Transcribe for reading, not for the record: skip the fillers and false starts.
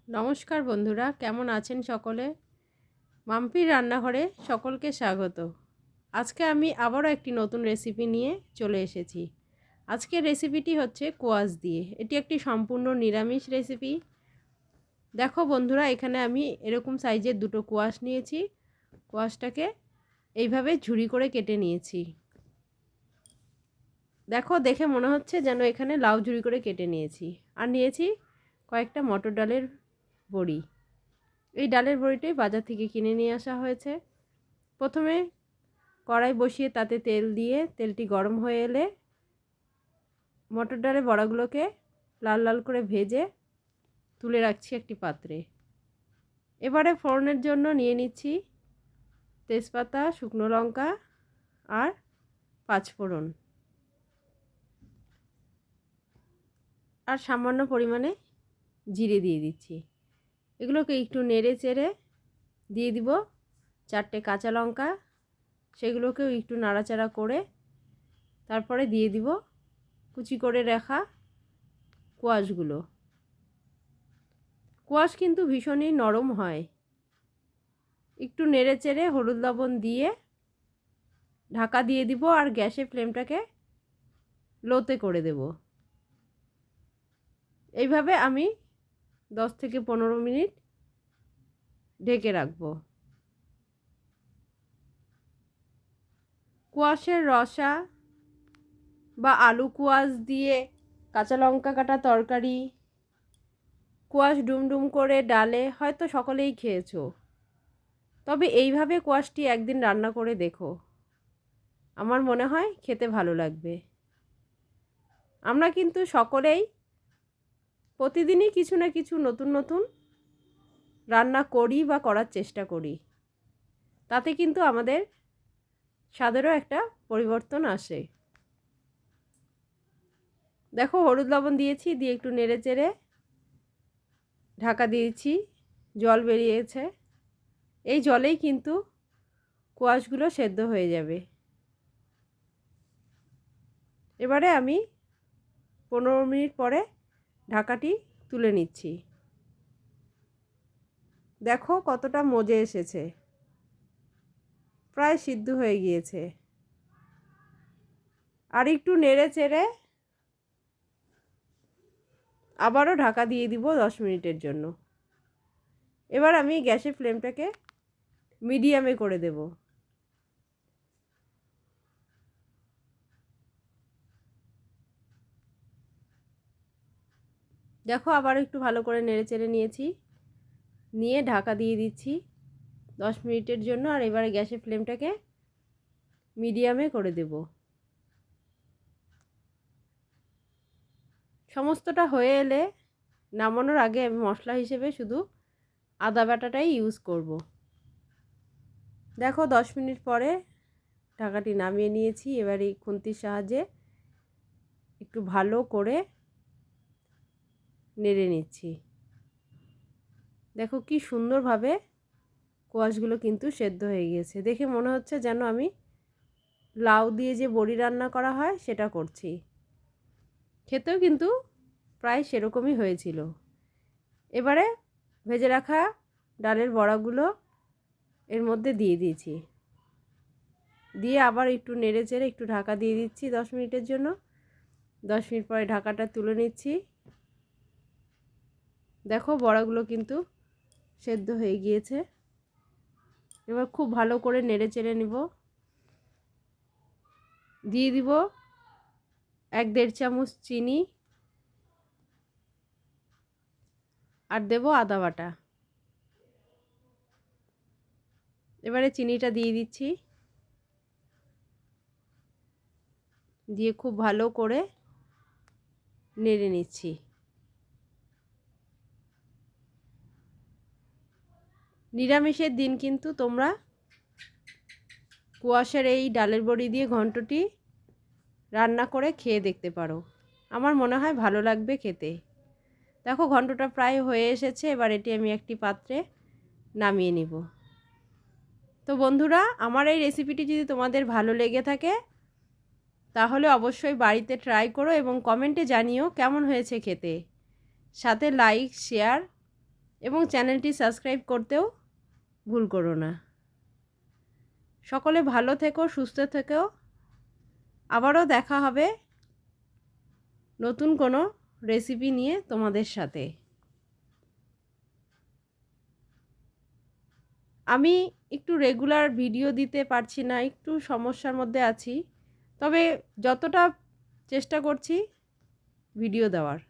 নমস্কার বন্ধুরা, কেমন আছেন সকলে? মাম্পির রান্নাঘরে সকলকে স্বাগত। আজকে আমি আবারও একটি নতুন রেসিপি নিয়ে চলে এসেছি। আজকের রেসিপিটি হচ্ছে কোয়াশ দিয়ে। এটি একটি সম্পূর্ণ নিরামিষ রেসিপি। দেখো বন্ধুরা, এখানে আমি এরকম সাইজের দুটো কোয়াশ নিয়েছি। কোয়াশটাকে এইভাবে ঝুরি করে কেটে নিয়েছি। দেখো, দেখে মনে হচ্ছে যেন এখানে লাউ ঝুরি করে কেটে নিয়েছি। আর নিয়েছি কয়েকটা মটর ডালের বড়ি। এই ডালের বড়িটাই বাজার থেকে কিনে নিয়ে আসা হয়েছে। প্রথমে কড়াই বসিয়ে তাতে তেল দিয়ে তেলটি গরম হয়ে এলে মটর ডালের বড়াগুলোকে লাল লাল করে ভেজে তুলে রাখছি একটি পাত্রে। এবারে ফোড়নের জন্য নিয়ে নিচ্ছি তেজপাতা, শুকনো লঙ্কা আর পাঁচফোড়ন, আর সামান্য পরিমাণে জিরে দিয়ে দিচ্ছি। এগুলোকে একটু নেড়ে চেড়ে দিয়ে দিব 4টে কাঁচা লঙ্কা। সেগুলোকেও একটু নাড়াচাড়া করে তারপরে দিয়ে দিব কুচি করে রাখা কোয়াশগুলো। কোয়াশ কিন্তু ভীষণই নরম হয়। একটু নেড়ে চেড়ে হলুদ লবণ দিয়ে ঢাকা দিয়ে দিব আর গ্যাসের ফ্লেমটাকে লোতে করে দেব। এইভাবে আমি 10 থেকে 15 মিনিট ঢেকে রাখব। কোয়াশের রসা বা আলু কোয়াশ দিয়ে কাঁচা লঙ্কা কাটা তরকারি, কোয়াশ ডুমডুম করে ডালে হয়তো সকলেই খেয়েছো। তবে এইভাবে কোয়াশটি একদিন রান্না করে দেখো, আমার মনে হয় খেতে ভালো লাগবে। আমরা কিন্তু সকলেই প্রতিদিনই কিছু না কিছু নতুন নতুন রান্না করি বা করার চেষ্টা করি। তাতে কিন্তু আমাদের স্বাদেরও একটা পরিবর্তন আসে। দেখো, হলুদ লবণ দিয়েছি, দিয়ে একটু নেড়ে চেড়ে ঢাকা দিয়েছি। জল বেরিয়েছে। এই জলেই কিন্তু কোয়াশগুলো সেদ্ধ হয়ে যাবে। এবারে আমি 15 মিনিট পরে ঢাকাটি তুলে নিচ্ছি। দেখো কতটা মজে এসেছে, প্রায় সিদ্ধ হয়ে গিয়েছে। আর একটু নেড়ে চেড়ে আবারও ঢাকা দিয়ে দিব 10 মিনিটের জন্য। এবার আমি গ্যাসের ফ্লেমটাকে মিডিয়ামে করে দেব। দেখো, আবার একটু ভালো করে নেড়ে চেড়ে নিয়েছি, নিয়ে ঢাকা দিয়ে দিচ্ছি 10 মিনিটের জন্য। আর এবারে গ্যাসের ফ্লেমটাকে মিডিয়ামে করে দেব। সমস্তটা হয়ে এলে নামানোর আগে আমি মশলা হিসেবে শুধু আদা বাটাটাই ইউজ করব। দেখো, 10 মিনিট পরে ঢাকাটি নামিয়ে নিয়েছি। এবার এই খুন্তির সাহায্যে একটু ভালো করে নেড়ে নিচ্ছি। দেখো কি সুন্দরভাবে কোয়াশগুলো কিন্তু সেদ্ধ হয়ে গিয়েছে। দেখে মনে হচ্ছে যেন আমি লাউ দিয়ে যে বড়ি রান্না করা হয় সেটা করছি। খেতেও কিন্তু প্রায় সেরকমই হয়েছিল। এবারে ভেজে রাখা ডালের বড়াগুলো এর মধ্যে দিয়ে দিয়েছি, দিয়ে আবার একটু নেড়ে চেড়ে একটু ঢাকা দিয়ে দিচ্ছি 10 মিনিটের জন্য। 10 মিনিট পরে ঢাকাটা তুলে নিচ্ছি। দেখো, বড়াগুলো কিন্তু সেদ্ধ হয়ে গিয়েছে। এবার খুব ভালো করে নেড়ে চেড়ে নিব। দিয়ে দিব 1-1.5 চামচ চিনি, আর দেব আদা বাটা। এবারে চিনিটা দিয়ে দিচ্ছি, দিয়ে খুব ভালো করে নেড়ে নিচ্ছি। নিরামিষের দিন কিন্তু তোমরা কুয়াশার এই ডালের বড়ি দিয়ে ঘন্টটি রান্না করে খেয়ে দেখতে পারো। আমার মনে হয় ভালো লাগবে খেতে। দেখো, ঘন্টটা প্রায় হয়ে এসেছে। এবার এটি আমি একটি পাত্রে নামিয়ে নিব। তো বন্ধুরা, আমার এই রেসিপিটি যদি তোমাদের ভালো লেগে থাকে তাহলে অবশ্যই বাড়িতে ট্রাই করো এবং কমেন্টে জানিও কেমন হয়েছে খেতে। সাথে লাইক, শেয়ার এবং চ্যানেলটি সাবস্ক্রাইব করতেও ভুল করো না। সকলে ভালো থেকো, সুস্থ থেকো। আবারও দেখা হবে নতুন কোনো রেসিপি নিয়ে তোমাদের সাথে। আমি একটু রেগুলার ভিডিও দিতে পারছি না, একটু সমস্যার মধ্যে আছি, তবে যতটা চেষ্টা করছি ভিডিও দেওয়ার।